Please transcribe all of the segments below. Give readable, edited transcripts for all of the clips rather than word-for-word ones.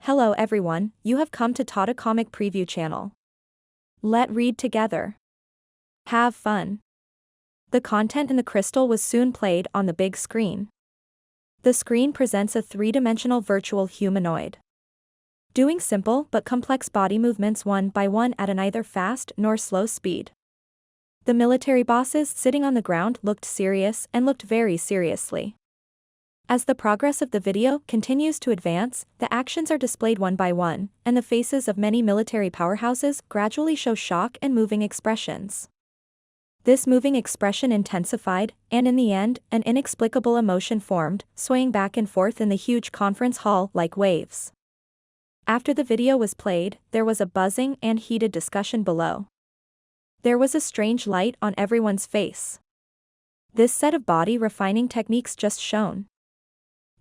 Hello everyone, you have come to Tata Comic Preview channel. Let read together. Have fun. The content in the crystal was soon played on the big screen. The screen presents a three-dimensional virtual humanoid, doing simple but complex body movements one by one at a neither fast nor slow speed. The military bosses sitting on the ground looked serious and looked very seriously. As the progress of the video continues to advance, the actions are displayed one by one, and the faces of many military powerhouses gradually show shock and moving expressions. This moving expression intensified, and in the end, an inexplicable emotion formed, swaying back and forth in the huge conference hall like waves. After the video was played, there was a buzzing and heated discussion below. There was a strange light on everyone's face. This set of body refining techniques just shown.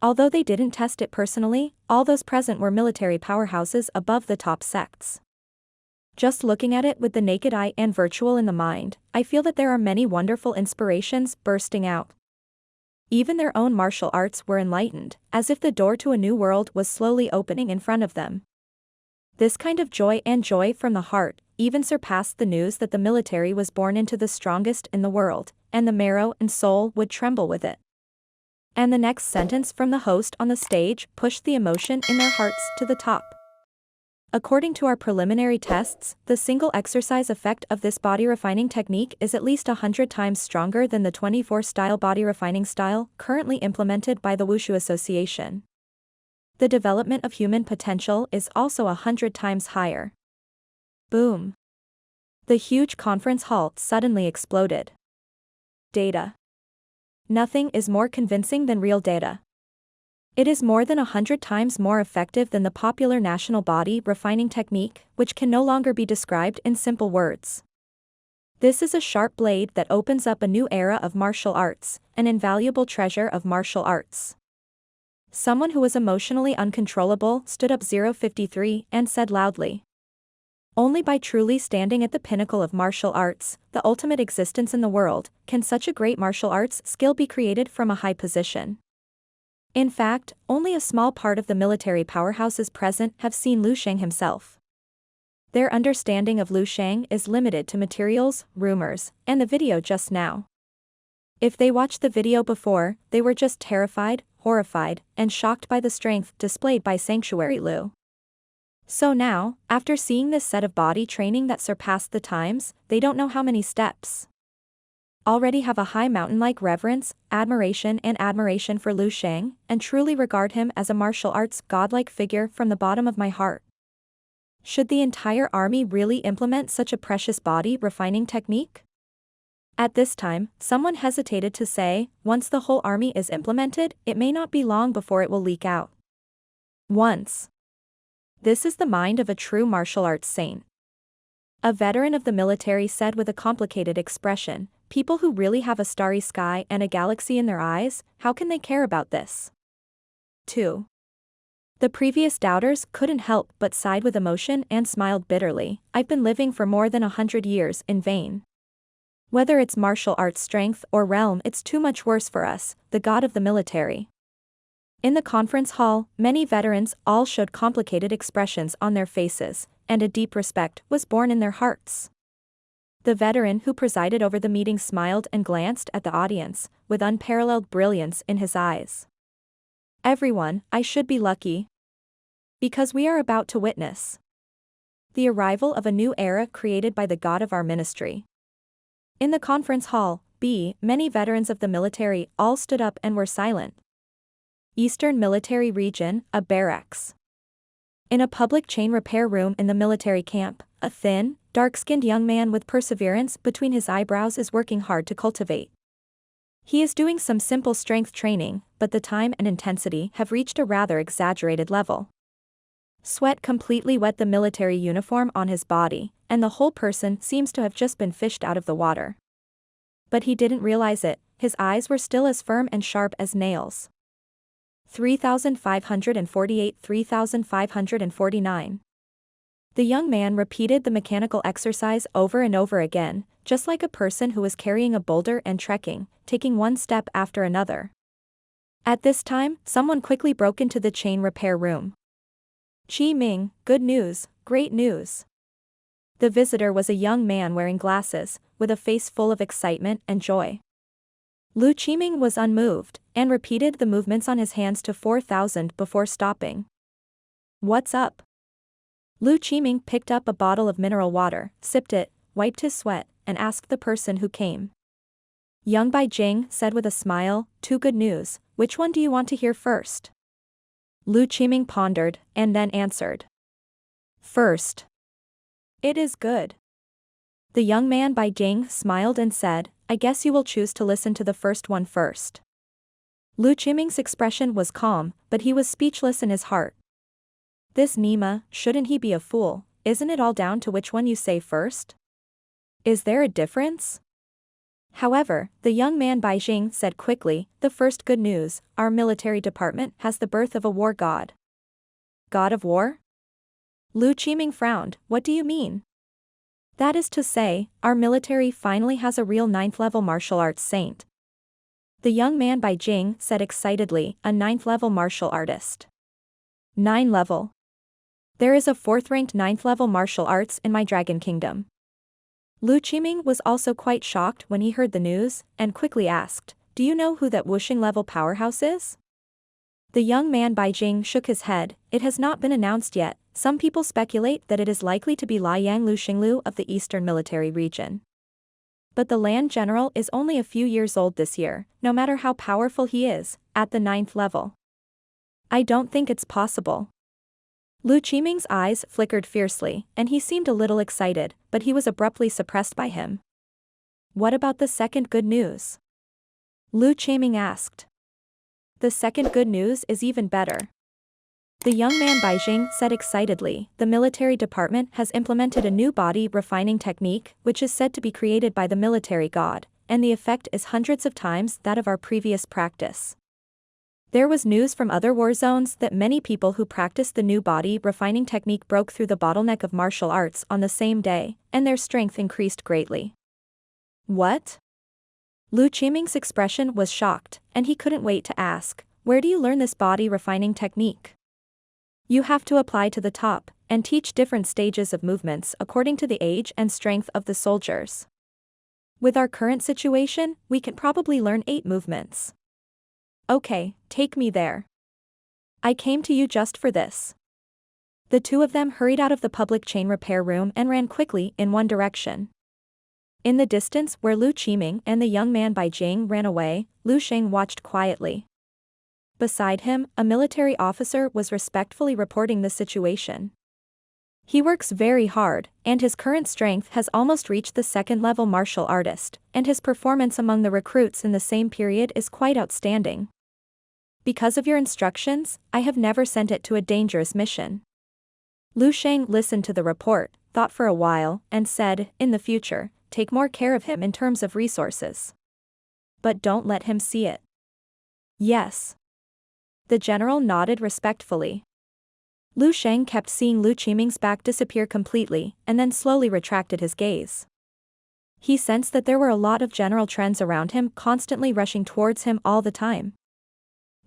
Although they didn't test it personally, all those present were military powerhouses above the top sects. Just looking at it with the naked eye and virtual in the mind, I feel that there are many wonderful inspirations bursting out. Even their own martial arts were enlightened, as if the door to a new world was slowly opening in front of them. This kind of joy and joy from the heart even surpassed the news that the military was born into the strongest in the world, and the marrow and soul would tremble with it. And the next sentence from the host on the stage pushed the emotion in their hearts to the top. According to our preliminary tests, the single exercise effect of this body refining technique is at least 100 times stronger than the 24-style body refining style currently implemented by the Wushu Association. The development of human potential is also 100 times higher. Boom! The huge conference hall suddenly exploded. Data. Nothing is more convincing than real data. It is more than 100 times more effective than the popular national body refining technique, which can no longer be described in simple words. This is a sharp blade that opens up a new era of martial arts, an invaluable treasure of martial arts. Someone who was emotionally uncontrollable stood up 053 and said loudly, "Only by truly standing at the pinnacle of martial arts, the ultimate existence in the world, can such a great martial arts skill be created from a high position." In fact, only a small part of the military powerhouses present have seen Liu Sheng himself. Their understanding of Liu Sheng is limited to materials, rumors, and the video just now. If they watched the video before, they were just terrified, horrified, and shocked by the strength displayed by Sanctuary Liu. So now, after seeing this set of body training that surpassed the times, they don't know how many steps. Already have a high mountain-like reverence, admiration for Liu Sheng, and truly regard him as a martial arts godlike figure from the bottom of my heart. Should the entire army really implement such a precious body refining technique? At this time, someone hesitated to say, once the whole army is implemented, it may not be long before it will leak out. Once. This is the mind of a true martial arts saint. A veteran of the military said with a complicated expression, "People who really have a starry sky and a galaxy in their eyes, how can they care about this?" 2. The previous doubters couldn't help but sighed with emotion and smiled bitterly. "I've been living for more than 100 years in vain. Whether it's martial arts strength or realm, it's too much worse for us, the god of the military." In the conference hall, many veterans all showed complicated expressions on their faces, and a deep respect was born in their hearts. The veteran who presided over the meeting smiled and glanced at the audience, with unparalleled brilliance in his eyes. "Everyone, I should be lucky. Because we are about to witness the arrival of a new era created by the god of our ministry." In the conference hall, many veterans of the military all stood up and were silent. Eastern Military Region, a barracks. In a public chain repair room in the military camp, a thin, dark-skinned young man with perseverance between his eyebrows is working hard to cultivate. He is doing some simple strength training, but the time and intensity have reached a rather exaggerated level. Sweat completely wet the military uniform on his body, and the whole person seems to have just been fished out of the water. But he didn't realize it, his eyes were still as firm and sharp as nails. 3548 3549. The young man repeated the mechanical exercise over and over again, just like a person who was carrying a boulder and trekking, taking one step after another. At this time, someone quickly broke into the chain repair room. Qi Ming, good news, great news. The visitor was a young man wearing glasses, with a face full of excitement and joy. Lu Qiming was unmoved, and repeated the movements on his hands to 4,000 before stopping. What's up? Lu Qiming picked up a bottle of mineral water, sipped it, wiped his sweat, and asked the person who came. Young Bai Jing said with a smile, two good news, which one do you want to hear first? Lu Qiming pondered, and then answered. First. It is good. The young man Bai Jing smiled and said, I guess you will choose to listen to the first one first. Lu Qiming's expression was calm, but he was speechless in his heart. This Nima, shouldn't he be a fool? Isn't it all down to which one you say first? Is there a difference? However, the young man Bai Jing said quickly, the first good news, our military department has the birth of a war god. God of war? Lu Qiming frowned, what do you mean? That is to say, our military finally has a real 9th-level martial arts saint. The young man Bai Jing said excitedly, a 9th-level martial artist. 9 level. There is a 4th-ranked 9th-level martial arts in my Dragon Kingdom. Lu Qiming was also quite shocked when he heard the news, and quickly asked, do you know who that Wuxing-level powerhouse is? The young man Bai Jing shook his head, it has not been announced yet, some people speculate that it is likely to be Liang Lu Xinglu of the Eastern Military Region. But the land general is only a few years old this year, no matter how powerful he is, at the 9th level. I don't think it's possible. Lu Qiming's eyes flickered fiercely, and he seemed a little excited, but he was abruptly suppressed by him. What about the second good news? Lu Qiming asked. The second good news is even better. The young man Bai Jing said excitedly, the military department has implemented a new body refining technique, which is said to be created by the military god, and the effect is hundreds of times that of our previous practice. There was news from other war zones that many people who practiced the new body refining technique broke through the bottleneck of martial arts on the same day, and their strength increased greatly. What? Lu Qiming's expression was shocked, and he couldn't wait to ask, where do you learn this body refining technique? You have to apply to the top, and teach different stages of movements according to the age and strength of the soldiers. With our current situation, we can probably learn 8 movements. Okay, take me there. I came to you just for this. The two of them hurried out of the public chain repair room and ran quickly in one direction. In the distance where Lu Qiming and the young man Bai Jing ran away, Lu Sheng watched quietly. Beside him, a military officer was respectfully reporting the situation. He works very hard, and his current strength has almost reached the 2nd-level martial artist, and his performance among the recruits in the same period is quite outstanding. Because of your instructions, I have never sent it to a dangerous mission. Lu Sheng listened to the report, thought for a while, and said, in the future, take more care of him in terms of resources. But don't let him see it. Yes. The general nodded respectfully. Lu Sheng kept seeing Lu Qiming's back disappear completely, and then slowly retracted his gaze. He sensed that there were a lot of general trends around him constantly rushing towards him all the time.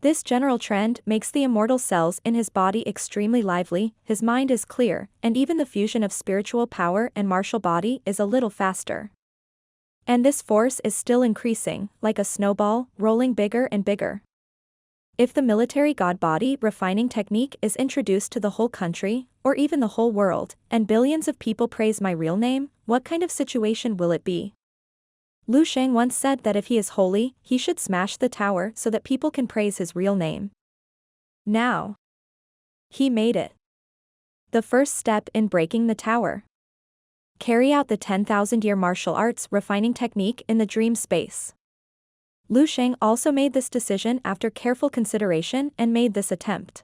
This general trend makes the immortal cells in his body extremely lively, his mind is clear, and even the fusion of spiritual power and martial body is a little faster. And this force is still increasing, like a snowball, rolling bigger and bigger. If the military god body refining technique is introduced to the whole country, or even the whole world, and billions of people praise my real name, what kind of situation will it be? Lu Sheng once said that if he is holy, he should smash the tower so that people can praise his real name. Now. He made it. The first step in breaking the tower. Carry out the 10,000-year martial arts refining technique in the dream space. Lu Sheng also made this decision after careful consideration and made this attempt.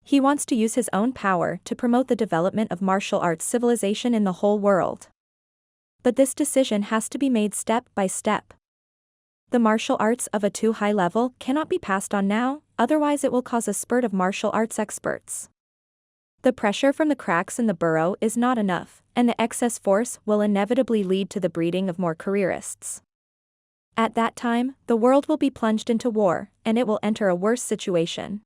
He wants to use his own power to promote the development of martial arts civilization in the whole world. But this decision has to be made step by step. The martial arts of a too high level cannot be passed on now, otherwise it will cause a spurt of martial arts experts. The pressure from the cracks in the burrow is not enough, and the excess force will inevitably lead to the breeding of more careerists. At that time, the world will be plunged into war, and it will enter a worse situation.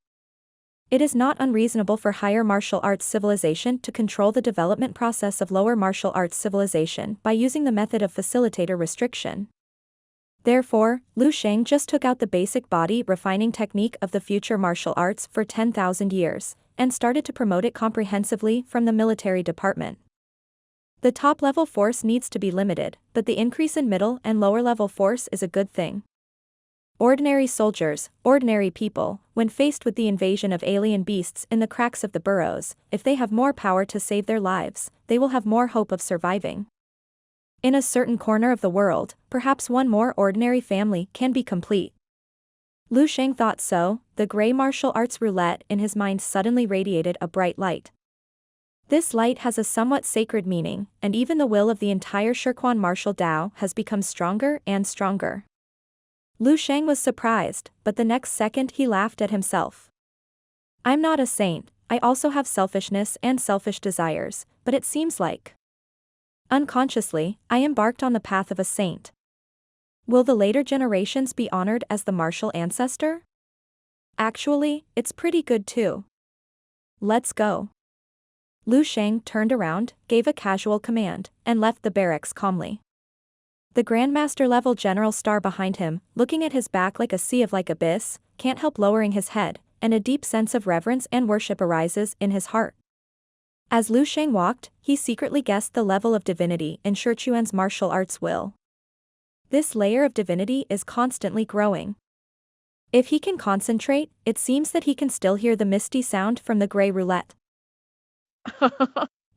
It is not unreasonable for higher martial arts civilization to control the development process of lower martial arts civilization by using the method of facilitator restriction. Therefore, Lu Sheng just took out the basic body refining technique of the future martial arts for 10,000 years, and started to promote it comprehensively from the military department. The top-level force needs to be limited, but the increase in middle and lower-level force is a good thing. Ordinary soldiers, ordinary people, when faced with the invasion of alien beasts in the cracks of the burrows, if they have more power to save their lives, they will have more hope of surviving. In a certain corner of the world, perhaps one more ordinary family can be complete. Lu Sheng thought so. The gray martial arts roulette in his mind suddenly radiated a bright light. This light has a somewhat sacred meaning, and even the will of the entire Shirquan martial Tao has become stronger and stronger. Lu Sheng was surprised, but the next second he laughed at himself. I'm not a saint, I also have selfishness and selfish desires, but it seems like unconsciously, I embarked on the path of a saint. Will the later generations be honored as the martial ancestor? Actually, it's pretty good too. Let's go. Lu Sheng turned around, gave a casual command, and left the barracks calmly. The Grandmaster-level General Star behind him, looking at his back like a sea of like abyss, can't help lowering his head, and a deep sense of reverence and worship arises in his heart. As Lu Sheng walked, he secretly guessed the level of divinity in Shichuan's martial arts will. This layer of divinity is constantly growing. If he can concentrate, it seems that he can still hear the misty sound from the gray roulette.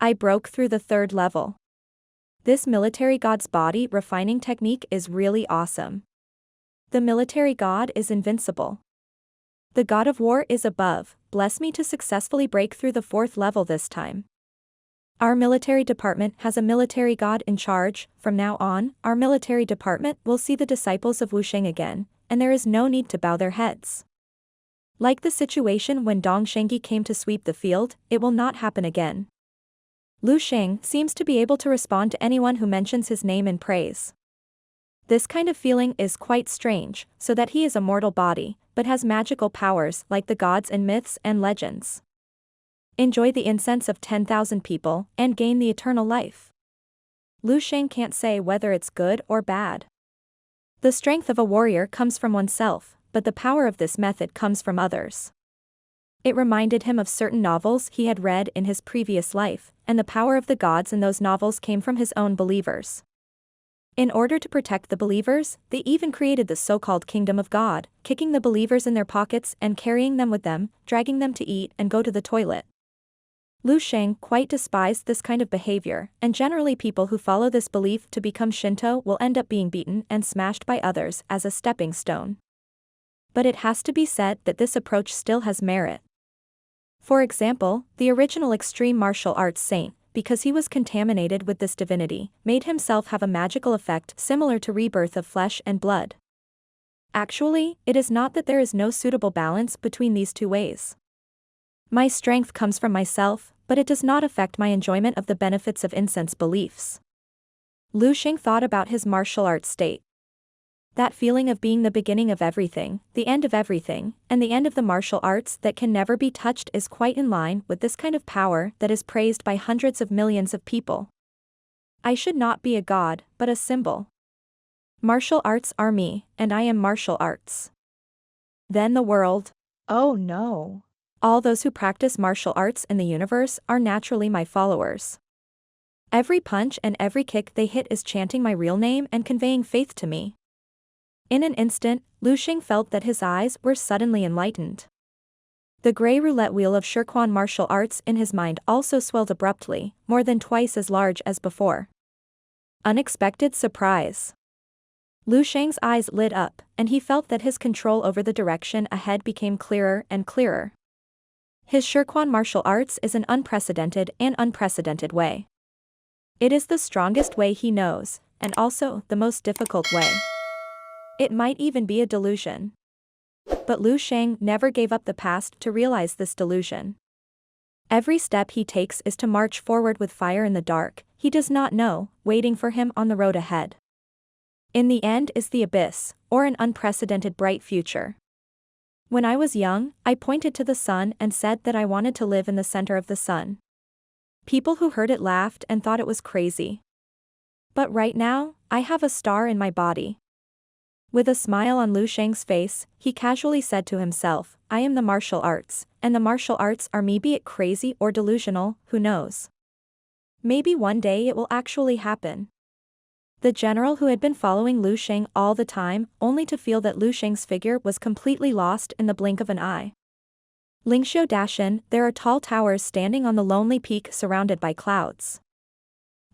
I broke through the third level. This military god's body refining technique is really awesome. The military god is invincible. The god of war is above, bless me to successfully break through the fourth level this time. Our military department has a military god in charge. From now on, our military department will see the disciples of Wu Sheng again, and there is no need to bow their heads. Like the situation when Dong Shengyi came to sweep the field, it will not happen again. Lu Sheng seems to be able to respond to anyone who mentions his name in praise. This kind of feeling is quite strange, so that he is a mortal body, but has magical powers like the gods in myths and legends. Enjoy the incense of 10,000 people, and gain the eternal life. Lu Sheng can't say whether it's good or bad. The strength of a warrior comes from oneself, but the power of this method comes from others. It reminded him of certain novels he had read in his previous life, and the power of the gods in those novels came from his own believers. In order to protect the believers, they even created the so-called Kingdom of God, kicking the believers in their pockets and carrying them with them, dragging them to eat and go to the toilet. Lu Sheng quite despised this kind of behavior, and generally people who follow this belief to become Shinto will end up being beaten and smashed by others as a stepping stone. But it has to be said that this approach still has merit. For example, the original extreme martial arts saint, because he was contaminated with this divinity, made himself have a magical effect similar to rebirth of flesh and blood. Actually, it is not that there is no suitable balance between these two ways. My strength comes from myself, but it does not affect my enjoyment of the benefits of incense beliefs. Lu Sheng thought about his martial arts state. That feeling of being the beginning of everything, the end of everything, and the end of the martial arts that can never be touched is quite in line with this kind of power that is praised by hundreds of millions of people. I should not be a god, but a symbol. Martial arts are me, and I am martial arts. Then the world. Oh no. All those who practice martial arts in the universe are naturally my followers. Every punch and every kick they hit is chanting my real name and conveying faith to me. In an instant, Lu Sheng felt that his eyes were suddenly enlightened. The gray roulette wheel of Shirquan martial arts in his mind also swelled abruptly, more than twice as large as before. Unexpected surprise. Lu Sheng's eyes lit up, and he felt that his control over the direction ahead became clearer and clearer. His Shirquan martial arts is an unprecedented way. It is the strongest way he knows, and also the most difficult way. It might even be a delusion. But Lu Sheng never gave up the past to realize this delusion. Every step he takes is to march forward with fire in the dark, he does not know, waiting for him on the road ahead. In the end is the abyss, or an unprecedented bright future. When I was young, I pointed to the sun and said that I wanted to live in the center of the sun. People who heard it laughed and thought it was crazy. But right now, I have a star in my body. With a smile on Lu Sheng's face, he casually said to himself, I am the martial arts, and the martial arts are me, be it crazy or delusional, who knows? Maybe one day it will actually happen. The general who had been following Lu Sheng all the time, only to feel that Lu Sheng's figure was completely lost in the blink of an eye. Lingxiu Dashin, there are tall towers standing on the lonely peak surrounded by clouds.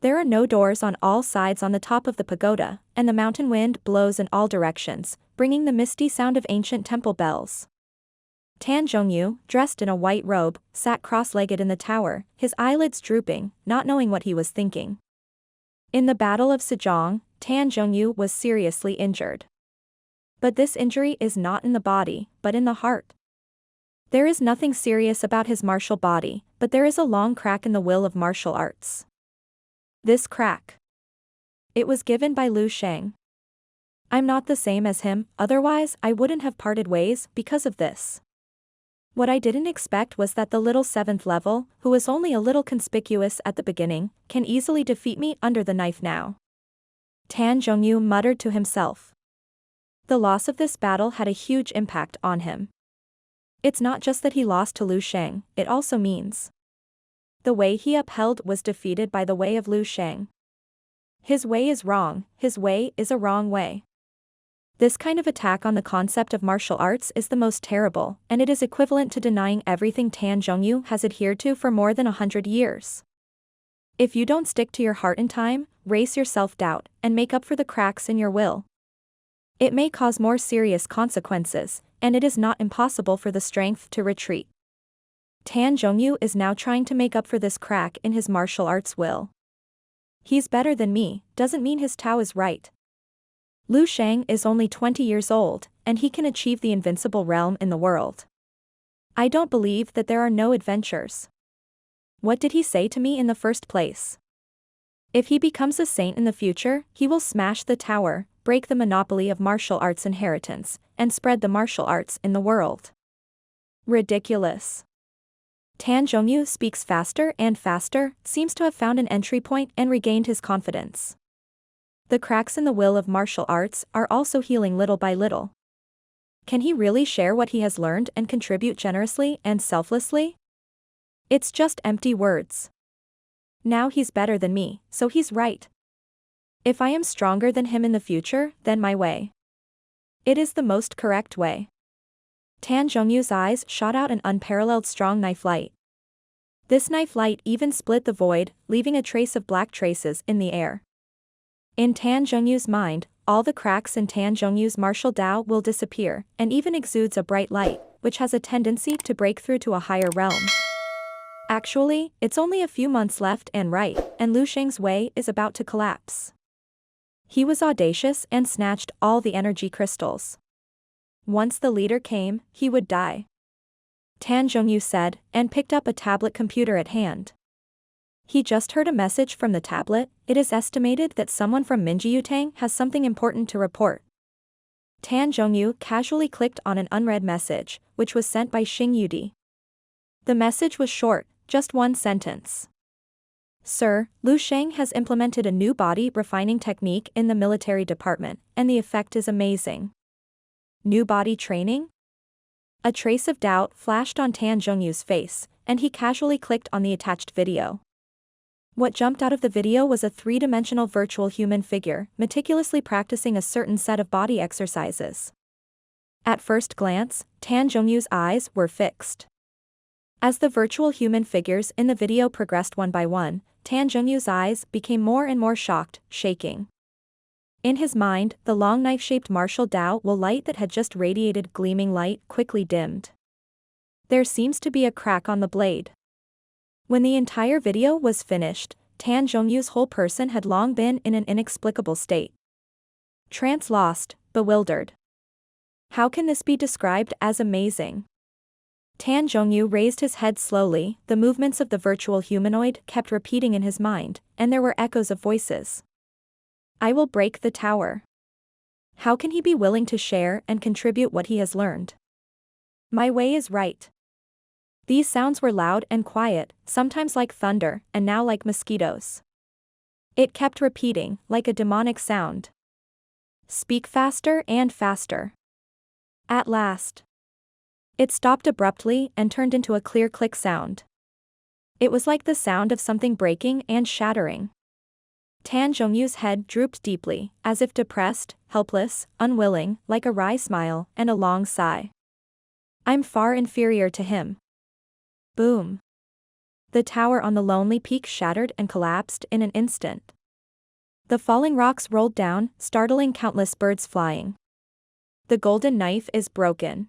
There are no doors on all sides on the top of the pagoda, and the mountain wind blows in all directions, bringing the misty sound of ancient temple bells. Tan Zhongyu, dressed in a white robe, sat cross-legged in the tower, his eyelids drooping, not knowing what he was thinking. In the Battle of Sejong, Tan Zhongyu was seriously injured. But this injury is not in the body, but in the heart. There is nothing serious about his martial body, but there is a long crack in the will of martial arts. This crack. It was given by Lu Sheng. I'm not the same as him, otherwise I wouldn't have parted ways because of this. What I didn't expect was that the little 7th level, who was only a little conspicuous at the beginning, can easily defeat me under the knife now. Tan Zhongyu muttered to himself. The loss of this battle had a huge impact on him. It's not just that he lost to Lu Sheng, it also means the way he upheld was defeated by the way of Lu Sheng. His way is wrong, his way is a wrong way. This kind of attack on the concept of martial arts is the most terrible, and it is equivalent to denying everything Tan Zhongyu has adhered to for more than 100 years. If you don't stick to your heart in time, race your self-doubt, and make up for the cracks in your will. It may cause more serious consequences, and it is not impossible for the strength to retreat. Tan Zhongyu is now trying to make up for this crack in his martial arts will. He's better than me, doesn't mean his Tao is right. Lu Sheng is only 20 years old, and he can achieve the invincible realm in the world. I don't believe that there are no adventures. What did he say to me in the first place? If he becomes a saint in the future, he will smash the tower, break the monopoly of martial arts inheritance, and spread the martial arts in the world. Ridiculous. Tan Zhongyu speaks faster and faster, seems to have found an entry point and regained his confidence. The cracks in the will of martial arts are also healing little by little. Can he really share what he has learned and contribute generously and selflessly? It's just empty words. Now he's better than me, so he's right. If I am stronger than him in the future, then my way. It is the most correct way. Tan Zhongyu's eyes shot out an unparalleled strong knife light. This knife light even split the void, leaving a trace of black traces in the air. In Tan Zhongyu's mind, all the cracks in Tan Zhongyu's martial Tao will disappear, and even exudes a bright light, which has a tendency to break through to a higher realm. Actually, it's only a few months left and right, and Lu Sheng's way is about to collapse. He was audacious and snatched all the energy crystals. Once the leader came, he would die. Tan Zhongyu said, and picked up a tablet computer at hand. He just heard a message from the tablet. It is estimated that someone from Minjiyutang has something important to report. Tan Zhongyu casually clicked on an unread message, which was sent by Xing Yudi. The message was short, just one sentence. Sir, Lu Sheng has implemented a new body refining technique in the military department, and the effect is amazing. New body training? A trace of doubt flashed on Tan Zhongyu's face, and he casually clicked on the attached video. What jumped out of the video was a three-dimensional virtual human figure, meticulously practicing a certain set of body exercises. At first glance, Tan Zhongyu's eyes were fixed. As the virtual human figures in the video progressed one by one, Tan Zhongyu's eyes became more and more shocked, shaking. In his mind, the long knife-shaped martial Tao will light that had just radiated gleaming light quickly dimmed. There seems to be a crack on the blade. When the entire video was finished, Tan Zhongyu's whole person had long been in an inexplicable state. Trance lost, bewildered. How can this be described as amazing? Tan Zhongyu raised his head slowly, the movements of the virtual humanoid kept repeating in his mind, and there were echoes of voices. I will break the tower. How can he be willing to share and contribute what he has learned? My way is right. These sounds were loud and quiet, sometimes like thunder, and now like mosquitoes. It kept repeating, like a demonic sound. Speak faster and faster. At last. It stopped abruptly and turned into a clear click sound. It was like the sound of something breaking and shattering. Tan Zhongyu's head drooped deeply, as if depressed, helpless, unwilling, like a wry smile and a long sigh. I'm far inferior to him. Boom. The tower on the lonely peak shattered and collapsed in an instant. The falling rocks rolled down, startling countless birds flying. The golden knife is broken.